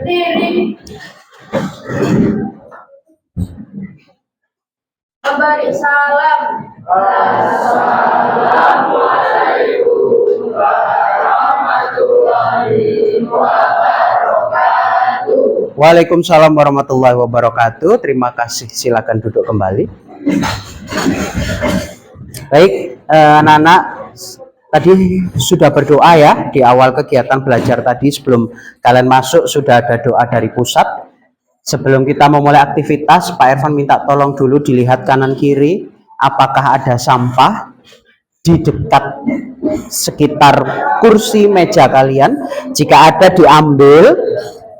berdiri, memberi salam. Assalamualaikum warahmatullahi wabarakatuh. Waalaikumsalam warahmatullahi wabarakatuh. Terima kasih, silakan duduk kembali. Baik, anak-anak, tadi sudah berdoa ya di awal kegiatan belajar tadi. Sebelum kalian masuk sudah ada doa dari pusat. Sebelum kita memulai aktivitas, Pak Irfan minta tolong dulu dilihat kanan kiri apakah ada sampah di dekat sekitar kursi meja kalian. Jika ada diambil,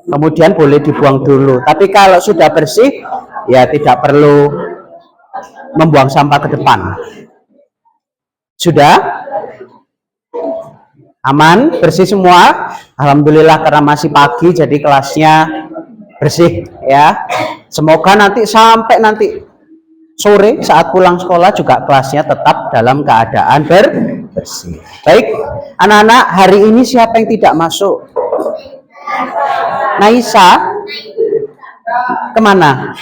kemudian boleh dibuang dulu. Tapi kalau sudah bersih, ya tidak perlu membuang sampah ke depan. Sudah? Aman? Bersih semua? Alhamdulillah, karena masih pagi jadi kelasnya bersih ya. Semoga nanti sampai nanti sore saat pulang sekolah juga kelasnya tetap dalam keadaan bersih. Baik, anak-anak, hari ini siapa yang tidak masuk? Naisa? Kemana?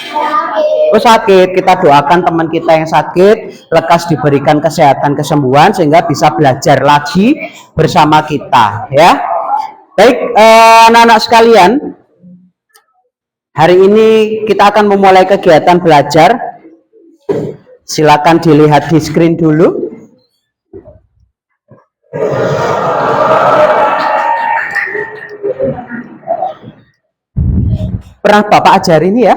Oh, sakit. Kita doakan teman kita yang sakit lekas diberikan kesehatan, kesembuhan sehingga bisa belajar lagi bersama kita ya. Baik, anak-anak sekalian, hari ini kita akan memulai kegiatan belajar. Silakan dilihat di screen dulu. Pernah Bapak ajarin ya?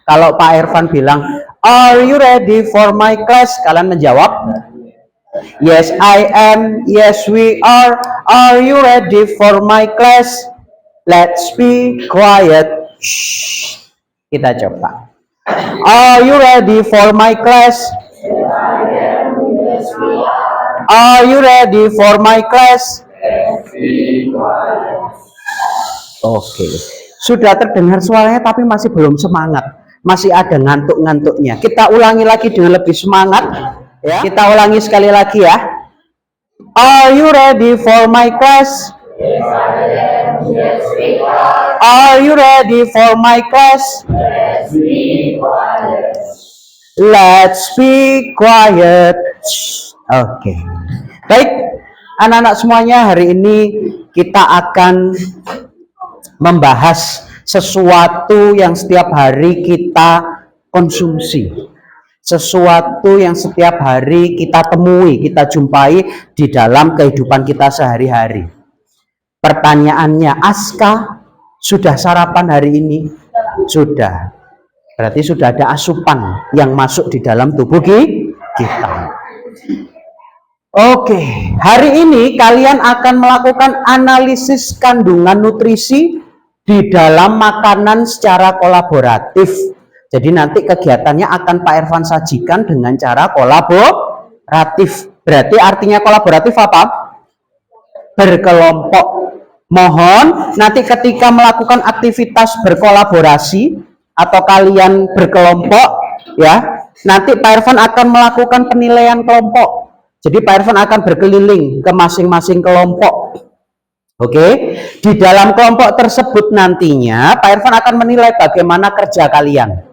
Kalau Pak Irfan bilang, "Are you ready for my class?" Kalian menjawab, "Yes, I am. Yes, we are. Are you ready for my class? Let's be quiet." Shh. Kita coba. Are you ready for my class? Are you ready for my class? Oke. Sudah terdengar suaranya tapi masih belum semangat. Masih ada ngantuk-ngantuknya. Kita ulangi lagi dengan lebih semangat ya. Kita ulangi sekali lagi ya. Are you ready for my class? Yes, I am. Yes, we are. Are you ready for my class? Let's be quiet. Let's be quiet. Oke. Baik, anak-anak semuanya, hari ini kita akan membahas sesuatu yang setiap hari kita konsumsi, sesuatu yang setiap hari kita temui, kita jumpai di dalam kehidupan kita sehari-hari. Pertanyaannya, Aska, sudah sarapan hari ini? Sudah. Berarti sudah ada asupan yang masuk di dalam tubuh kita. Oke, hari ini kalian akan melakukan analisis kandungan nutrisi di dalam makanan secara kolaboratif. Jadi nanti kegiatannya akan Pak Irfan sajikan dengan cara kolaboratif. Berarti artinya kolaboratif apa? Berkelompok. Mohon nanti ketika melakukan aktivitas berkolaborasi atau kalian berkelompok ya, nanti Pak Irfan akan melakukan penilaian kelompok. Jadi Pak Irfan akan berkeliling ke masing-masing kelompok. Oke, di dalam kelompok tersebut nantinya Pak Irfan akan menilai bagaimana kerja kalian.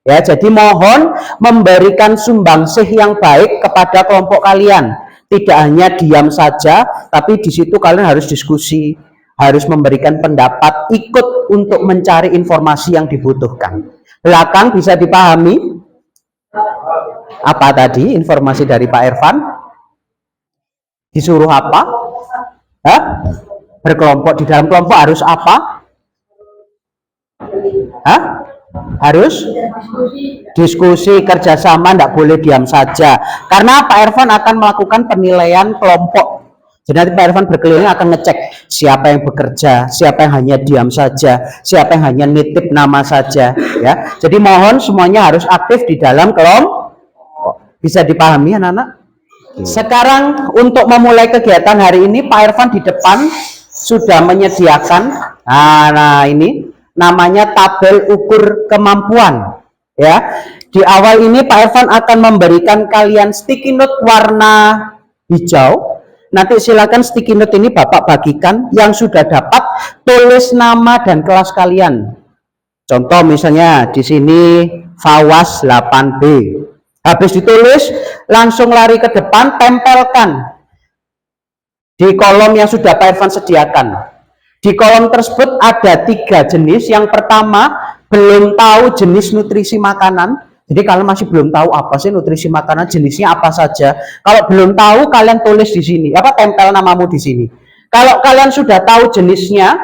Ya, jadi mohon memberikan sumbangsih yang baik kepada kelompok kalian. Tidak hanya diam saja, tapi di situ kalian harus diskusi, harus memberikan pendapat, ikut untuk mencari informasi yang dibutuhkan. Belakang bisa dipahami? Apa tadi informasi dari Pak Irfan? Disuruh apa? Hah? Berkelompok. Di dalam kelompok harus apa? Hah? Harus diskusi, kerjasama, tidak boleh diam saja. Karena Pak Irfan akan melakukan penilaian kelompok. Jadi nanti Pak Irfan berkeliling akan ngecek siapa yang bekerja, siapa yang hanya diam saja, siapa yang hanya nitip nama saja. Ya, jadi mohon semuanya harus aktif di dalam kelompok. Bisa dipahami anak-anak? Sekarang untuk memulai kegiatan hari ini Pak Irfan di depan sudah menyediakan, nah ini namanya tabel ukur kemampuan ya. Di awal ini Pak Irfan akan memberikan kalian sticky note warna hijau Nanti silakan sticky note ini Bapak bagikan, yang sudah dapat tulis nama dan kelas kalian. Contoh misalnya di sini Fawas 8B. Habis ditulis, langsung lari ke depan, tempelkan di kolom yang sudah Pak Irfan sediakan. Di kolom tersebut ada 3 jenis. Yang pertama, belum tahu jenis nutrisi makanan. Jadi kalian masih belum tahu apa sih nutrisi makanan, jenisnya apa saja. Kalau belum tahu, kalian tulis di sini, tempel namamu di sini. Kalau kalian sudah tahu jenisnya,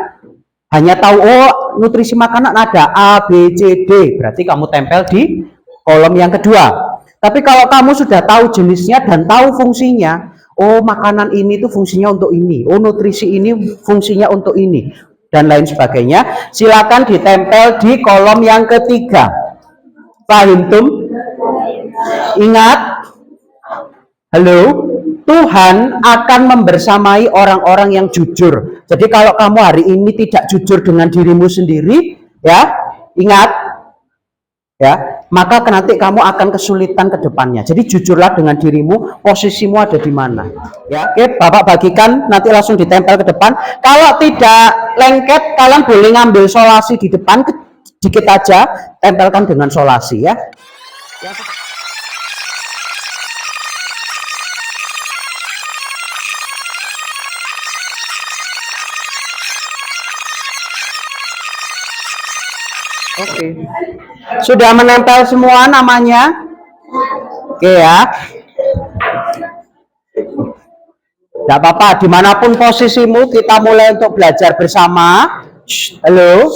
hanya tahu oh nutrisi makanan ada A, B, C, D, berarti kamu tempel di kolom yang kedua. Tapi kalau kamu sudah tahu jenisnya dan tahu fungsinya, oh makanan ini tuh fungsinya untuk ini, oh nutrisi ini fungsinya untuk ini, dan lain sebagainya, silakan ditempel di kolom yang ketiga. Paham tum? Ingat, halo, Tuhan akan membersamai orang-orang yang jujur. Jadi kalau kamu hari ini tidak jujur dengan dirimu sendiri, ya, ingat, ya, maka nanti kamu akan kesulitan ke depannya. Jadi jujurlah dengan dirimu, posisimu ada di mana. Ya, oke, Bapak bagikan, nanti langsung ditempel ke depan. Kalau tidak lengket, kalian boleh ngambil solasi di depan, sedikit aja, tempelkan dengan solasi ya. Oke. Sudah menempel semua namanya? Oke ya. Tidak apa-apa, dimanapun posisimu, kita mulai untuk belajar bersama. Halo,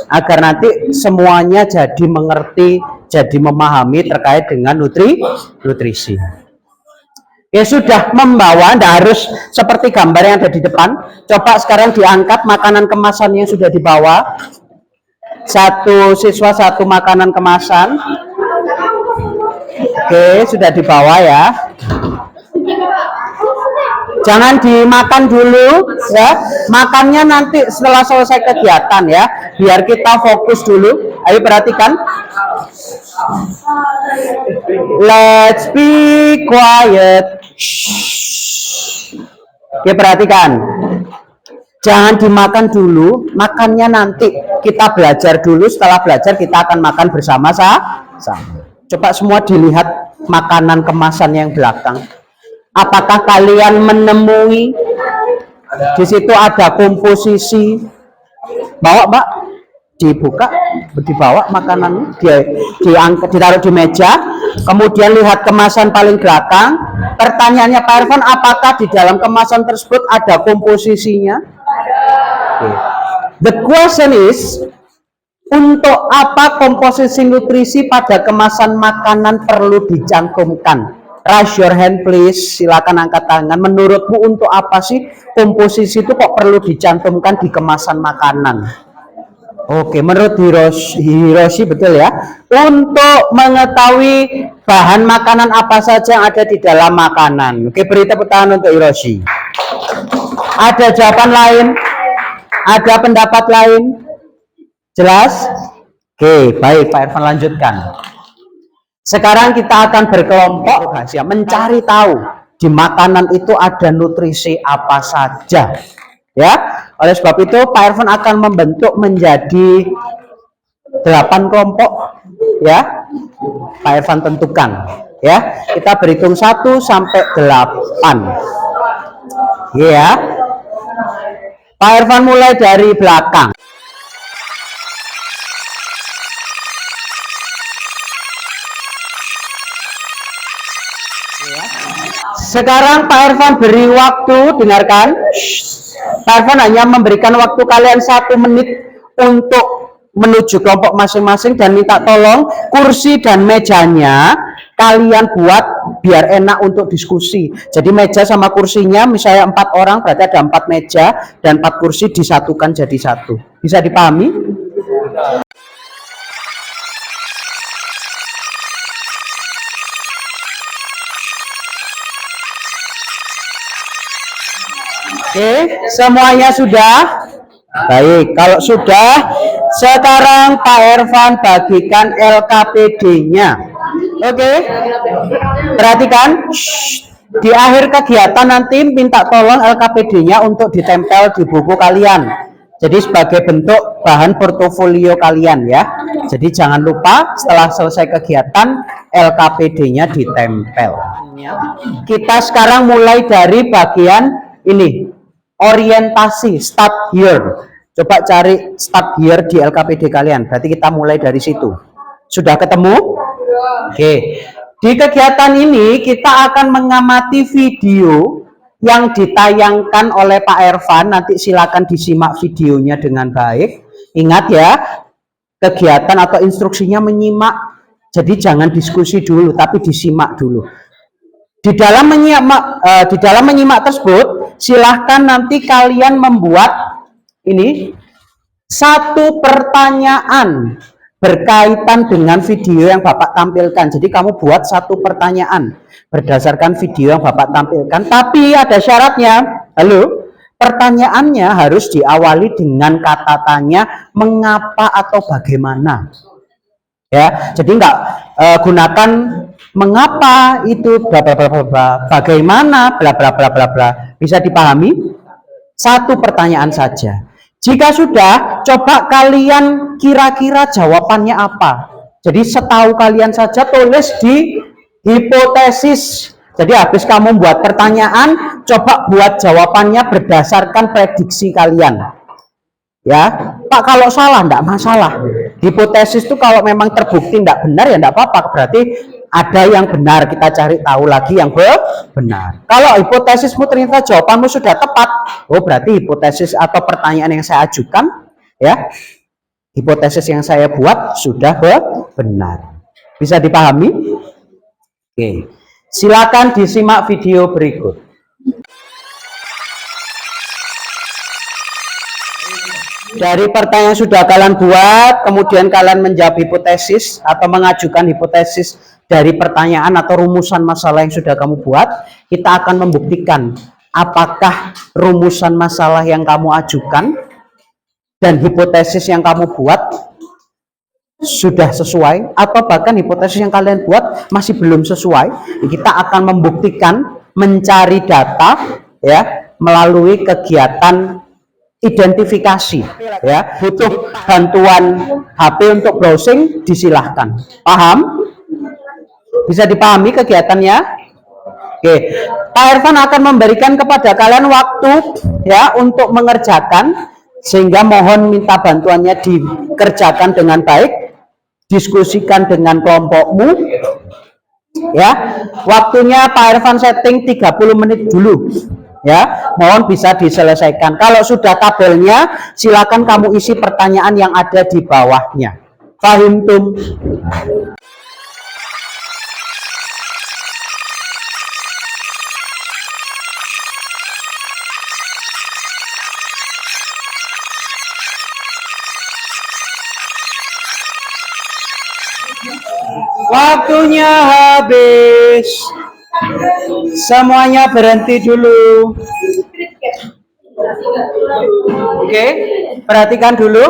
agar nanti semuanya jadi mengerti, jadi memahami terkait dengan nutrisi. Ya sudah membawa, tidak harus seperti gambar yang ada di depan. Coba sekarang diangkat makanan kemasan yang sudah dibawa. Satu siswa satu makanan kemasan. Oke, sudah dibawa ya. Jangan dimakan dulu ya. Makannya nanti setelah selesai kegiatan ya. Biar kita fokus dulu. Ayo perhatikan. Let's be quiet. Oke, perhatikan. Jangan dimakan dulu, makannya nanti. Kita belajar dulu, setelah belajar kita akan makan bersama-sama. Coba semua dilihat makanan kemasan yang belakang. Apakah kalian menemui di situ ada komposisi? Bawa, Mbak, dibuka, dibawa makanan, diangkat, ditaruh di meja. Kemudian lihat kemasan paling belakang. Pertanyaannya Pak Irfan, apakah di dalam kemasan tersebut ada komposisinya? Okay. The question is, untuk apa komposisi nutrisi pada kemasan makanan perlu dicantumkan? Raise your hand please, silakan angkat tangan. Menurutmu untuk apa sih komposisi itu kok perlu dicantumkan di kemasan makanan? Oke, menurut Hiroshi betul ya. Untuk mengetahui bahan makanan apa saja yang ada di dalam makanan. Oke, beri tepuk tangan untuk Hiroshi. Ada jawaban lain? Ada pendapat lain? Jelas? Oke, baik, Pak Irfan lanjutkan. Sekarang kita akan berkelompok mencari tahu di makanan itu ada nutrisi apa saja. Ya, oleh sebab itu Pak Irfan akan membentuk menjadi 8 kelompok. Ya, Pak Irfan tentukan. Ya, kita berhitung 1 sampai 8. Ya, Pak Irfan mulai dari belakang. Sekarang Pak Irfan beri waktu, dengarkan. Pak Irfan hanya memberikan waktu kalian 1 menit untuk menuju kelompok masing-masing dan minta tolong kursi dan mejanya kalian buat biar enak untuk diskusi. Jadi meja sama kursinya misalnya 4 orang berarti ada 4 meja dan 4 kursi disatukan jadi 1. Bisa dipahami? Oke, semuanya sudah? Baik, kalau sudah, sekarang Pak Irfan bagikan LKPD-nya. Oke, perhatikan. Di akhir kegiatan nanti minta tolong LKPD-nya untuk ditempel di buku kalian. Jadi sebagai bentuk bahan portofolio kalian ya. Jadi jangan lupa setelah selesai kegiatan LKPD-nya ditempel. Kita sekarang mulai dari bagian ini, orientasi, start here. Coba cari start here di LKPD kalian. Berarti kita mulai dari situ. Sudah ketemu? Oke. Di kegiatan ini kita akan mengamati video yang ditayangkan oleh Pak Ervan. Nanti silakan disimak videonya dengan baik. Ingat ya, kegiatan atau instruksinya menyimak. Jadi jangan diskusi dulu, tapi disimak dulu. Di dalam menyimak tersebut, silahkan nanti kalian membuat ini satu pertanyaan berkaitan dengan video yang Bapak tampilkan. Jadi kamu buat satu pertanyaan berdasarkan video yang Bapak tampilkan. Tapi ada syaratnya. Halo, pertanyaannya harus diawali dengan kata tanya mengapa atau bagaimana. Ya, jadi enggak gunakan mengapa itu bla bla bla bla, bagaimana bla bla bla bla bla. Bisa dipahami? Satu pertanyaan saja. Jika sudah, coba kalian kira-kira jawabannya apa. Jadi setahu kalian saja tulis di hipotesis. Jadi habis kamu buat pertanyaan, coba buat jawabannya berdasarkan prediksi kalian. Ya, Pak, kalau salah enggak masalah. Hipotesis itu kalau memang terbukti enggak benar ya enggak apa-apa. Berarti ada yang benar, kita cari tahu lagi yang benar. Kalau hipotesismu ternyata jawabanmu sudah tepat, oh berarti hipotesis atau pertanyaan yang saya ajukan, ya, hipotesis yang saya buat sudah benar. Bisa dipahami? Oke, silakan disimak video berikut. Dari pertanyaan sudah kalian buat, kemudian kalian menjawab hipotesis atau mengajukan hipotesis dari pertanyaan atau rumusan masalah yang sudah kamu buat, kita akan membuktikan apakah rumusan masalah yang kamu ajukan dan hipotesis yang kamu buat sudah sesuai, atau bahkan hipotesis yang kalian buat masih belum sesuai. Kita akan membuktikan mencari data ya melalui kegiatan identifikasi ya. Butuh bantuan HP untuk browsing, disilahkan. Paham? Bisa dipahami kegiatannya? Oke, Pak Ervan akan memberikan kepada kalian waktu ya untuk mengerjakan, sehingga mohon minta bantuannya dikerjakan dengan baik, diskusikan dengan kelompokmu ya. Waktunya Pak Ervan setting 30 menit dulu ya, mohon bisa diselesaikan. Kalau sudah tabelnya, silakan kamu isi pertanyaan yang ada di bawahnya. Fahimtum? Waktunya habis. Semuanya berhenti dulu. Oke, perhatikan dulu.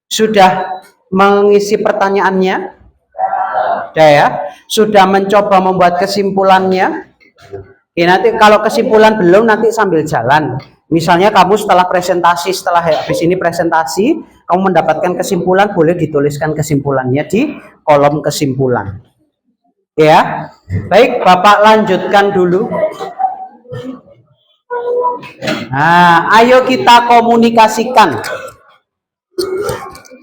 Sudah mengisi pertanyaannya? Sudah ya? Sudah mencoba membuat kesimpulannya? Oke, nanti kalau kesimpulan belum, nanti sambil jalan. Misalnya kamu setelah presentasi, setelah habis ini presentasi, kamu mendapatkan kesimpulan, boleh dituliskan kesimpulannya di kolom kesimpulan. Ya, baik, Bapak lanjutkan dulu. Nah, ayo kita komunikasikan.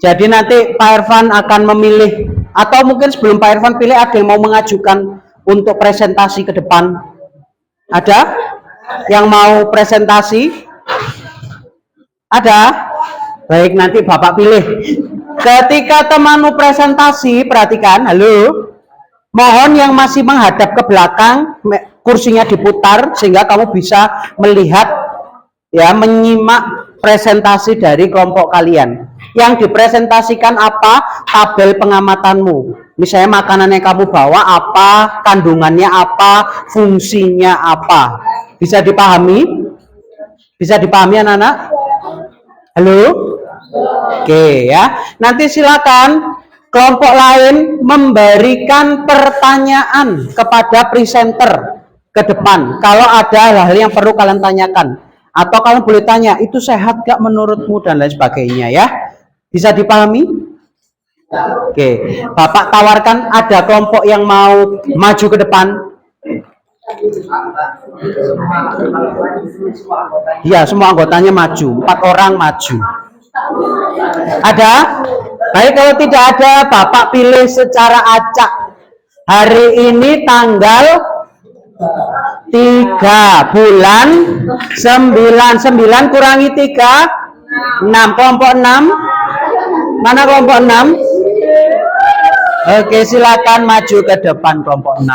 Jadi nanti Pak Ervan akan memilih, atau mungkin sebelum Pak Ervan pilih, ada yang mau mengajukan untuk presentasi ke depan? Ada yang mau presentasi? Ada? Baik, nanti Bapak pilih. Ketika temanmu presentasi, perhatikan, halo. Mohon yang masih menghadap ke belakang, kursinya diputar sehingga kamu bisa melihat ya, menyimak presentasi dari kelompok kalian. Yang dipresentasikan apa? Tabel pengamatanmu. Misalnya makanan yang kamu bawa apa, kandungannya apa, fungsinya apa. Bisa dipahami? Bisa dipahami anak-anak? Halo? Oke ya. Nanti silakan Kelompok lain memberikan pertanyaan kepada presenter ke depan. Kalau ada hal yang perlu kalian tanyakan, atau kalian boleh tanya, itu sehat gak menurutmu dan lain sebagainya ya. Bisa dipahami? Oke, Bapak tawarkan ada kelompok yang mau maju ke depan. Iya, semua anggotanya maju, 4 orang maju. Ada? Baik, kalau tidak ada, Bapak pilih secara acak. Hari ini tanggal 3 bulan 9. 9 kurangi 3, 6. Kelompok 6. Mana kelompok 6? Oke, silakan maju ke depan kelompok 6.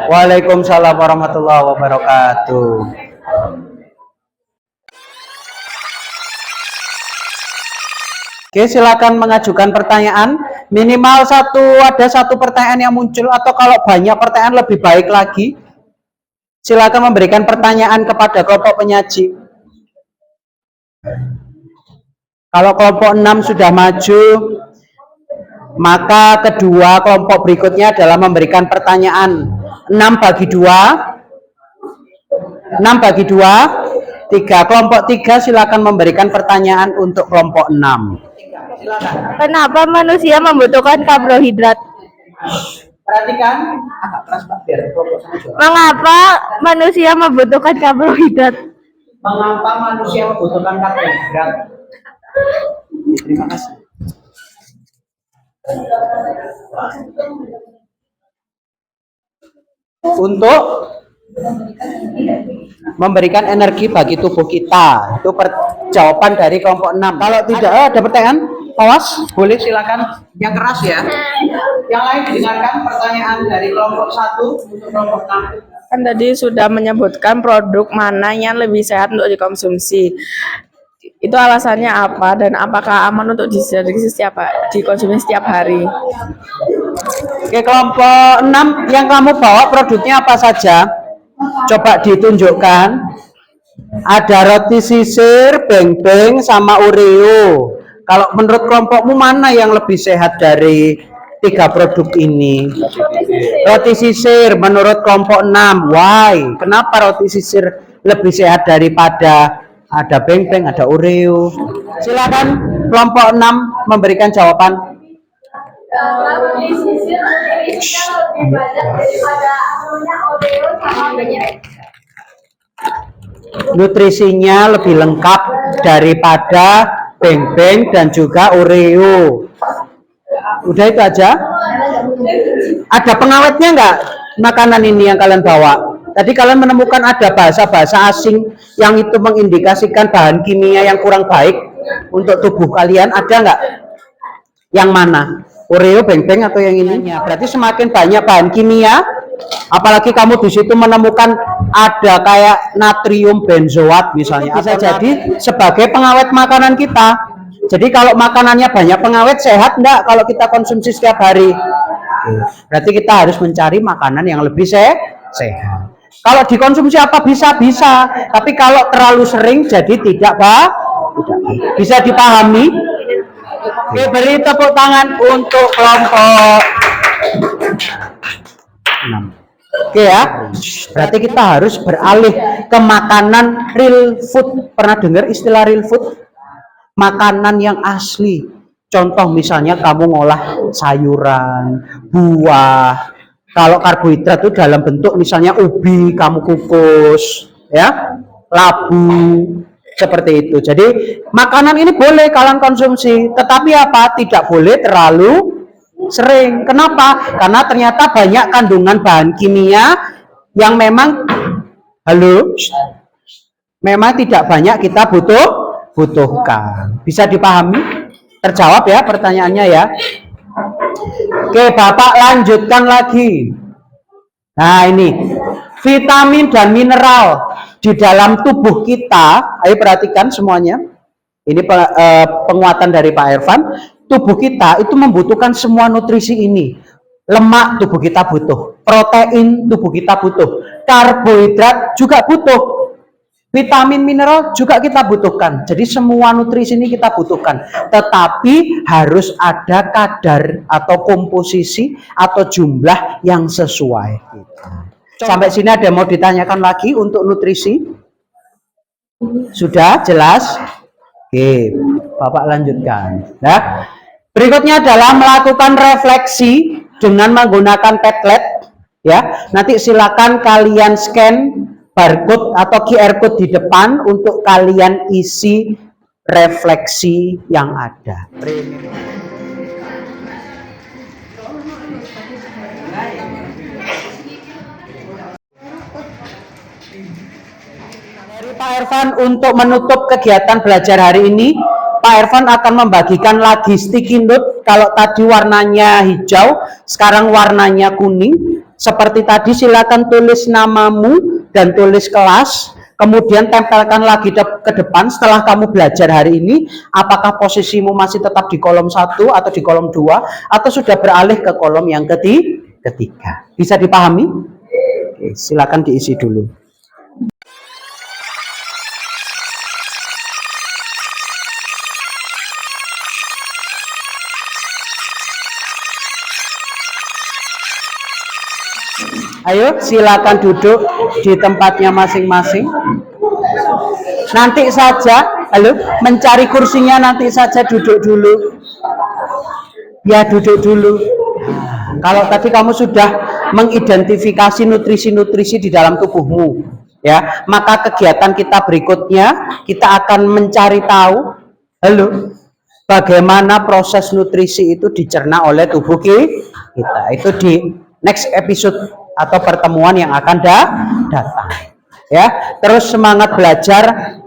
Waalaikumsalam warahmatullahi wabarakatuh. Oke, silakan mengajukan pertanyaan. Minimal ada satu pertanyaan yang muncul, atau kalau banyak pertanyaan lebih baik lagi. Silakan memberikan pertanyaan kepada kelompok penyaji. Kalau kelompok 6 sudah maju, maka kedua kelompok berikutnya adalah memberikan pertanyaan. 6 bagi 2. 6 bagi 2, 3. Kelompok 3 silakan memberikan pertanyaan untuk kelompok 6. Kenapa manusia membutuhkan karbohidrat? Perhatikan. Mengapa manusia membutuhkan karbohidrat? Mengapa manusia membutuhkan karbohidrat? Terima kasih. Untuk memberikan energi bagi tubuh kita. Itu jawaban dari kelompok 6. Kalau tidak ada pertanyaan, awas, boleh silakan yang keras ya. Yang lain dengarkan pertanyaan dari kelompok 1 untuk kelompok 6. Kan tadi sudah menyebutkan produk mana yang lebih sehat untuk dikonsumsi. Itu alasannya apa dan apakah aman untuk dikonsumsi setiap hari? Oke, kelompok 6 yang kamu bawa produknya apa saja? Coba ditunjukkan. Ada roti sisir, beng-beng, sama Oreo. Kalau menurut kelompokmu mana yang lebih sehat dari 3 produk ini? Roti sisir menurut kelompok 6. Why? Kenapa roti sisir lebih sehat daripada ada beng-beng, ada Oreo? Silakan kelompok 6 memberikan jawaban. Roti sisir nutrisinya lebih banyak daripada Oreo sama beng-beng. Nutrisinya lebih lengkap daripada beng-beng dan juga Oreo. Udah itu aja. Ada pengawetnya nggak makanan ini yang kalian bawa? Tadi kalian menemukan ada bahasa-bahasa asing yang itu mengindikasikan bahan kimia yang kurang baik untuk tubuh kalian. Ada nggak? Yang mana? Oreo, beng-beng, atau yang ini? Berarti semakin banyak bahan kimia, apalagi kamu di situ menemukan ada kayak natrium benzoat misalnya, bisa jadi sebagai pengawet makanan kita. Jadi kalau makanannya banyak pengawet, sehat enggak kalau kita konsumsi setiap hari? Berarti kita harus mencari makanan yang lebih sehat. Kalau dikonsumsi apa bisa, tapi kalau terlalu sering jadi tidak bisa dipahami. Oke, beri tepuk tangan untuk kelompok 6. Oke ya, berarti kita harus beralih ke makanan real food. Pernah dengar istilah real food? Makanan yang asli. Contoh misalnya kamu ngolah sayuran, buah. Kalau karbohidrat itu dalam bentuk misalnya ubi, kamu kukus, ya, labu, seperti itu. Jadi makanan ini boleh kalian konsumsi, tetapi apa? Tidak boleh terlalu sering. Kenapa? Karena ternyata banyak kandungan bahan kimia yang memang memang tidak banyak kita butuhkan. Bisa dipahami? Terjawab ya pertanyaannya ya. Oke, Bapak lanjutkan lagi. Nah, ini vitamin dan mineral di dalam tubuh kita. Ayo perhatikan semuanya. Ini penguatan dari Pak Irfan. Tubuh kita itu membutuhkan semua nutrisi ini. Lemak tubuh kita butuh, protein tubuh kita butuh, karbohidrat juga butuh, vitamin mineral juga kita butuhkan. Jadi semua nutrisi ini kita butuhkan, tetapi harus ada kadar atau komposisi atau jumlah yang sesuai. Sampai sini ada mau ditanyakan lagi untuk nutrisi? Sudah jelas? Oke, Bapak lanjutkan. Nah, berikutnya adalah melakukan refleksi dengan menggunakan Padlet. Ya, nanti silakan kalian scan barcode atau QR code di depan untuk kalian isi refleksi yang ada. Dari Pak Irfan untuk menutup kegiatan belajar hari ini, Pak Irfan akan membagikan lagi sticky note. Kalau tadi warnanya hijau, sekarang warnanya kuning. Seperti tadi, silakan tulis namamu dan tulis kelas. Kemudian tempelkan lagi ke depan setelah kamu belajar hari ini. Apakah posisimu masih tetap di kolom 1 atau di kolom 2, atau sudah beralih ke kolom yang ketiga. Bisa dipahami? Oke, silakan diisi dulu. Ayo silakan duduk di tempatnya masing-masing. Nanti saja, mencari kursinya nanti saja, duduk dulu. Ya, duduk dulu. Kalau tadi kamu sudah mengidentifikasi nutrisi-nutrisi di dalam tubuhmu, ya, maka kegiatan kita berikutnya kita akan mencari tahu, bagaimana proses nutrisi itu dicerna oleh tubuh kita. Itu di next episode atau pertemuan yang akan datang. Ya, terus semangat belajar.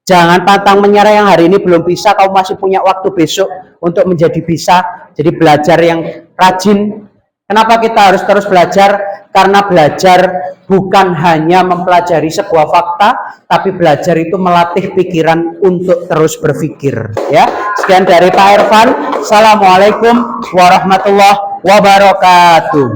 Jangan pantang menyerah yang hari ini belum bisa, kamu masih punya waktu besok untuk menjadi bisa. Jadi belajar yang rajin. Kenapa kita harus terus belajar? Karena belajar bukan hanya mempelajari sebuah fakta, tapi belajar itu melatih pikiran untuk terus berpikir. Ya, sekian dari Pak Irfan. Assalamualaikum warahmatullahi wabarakatuh.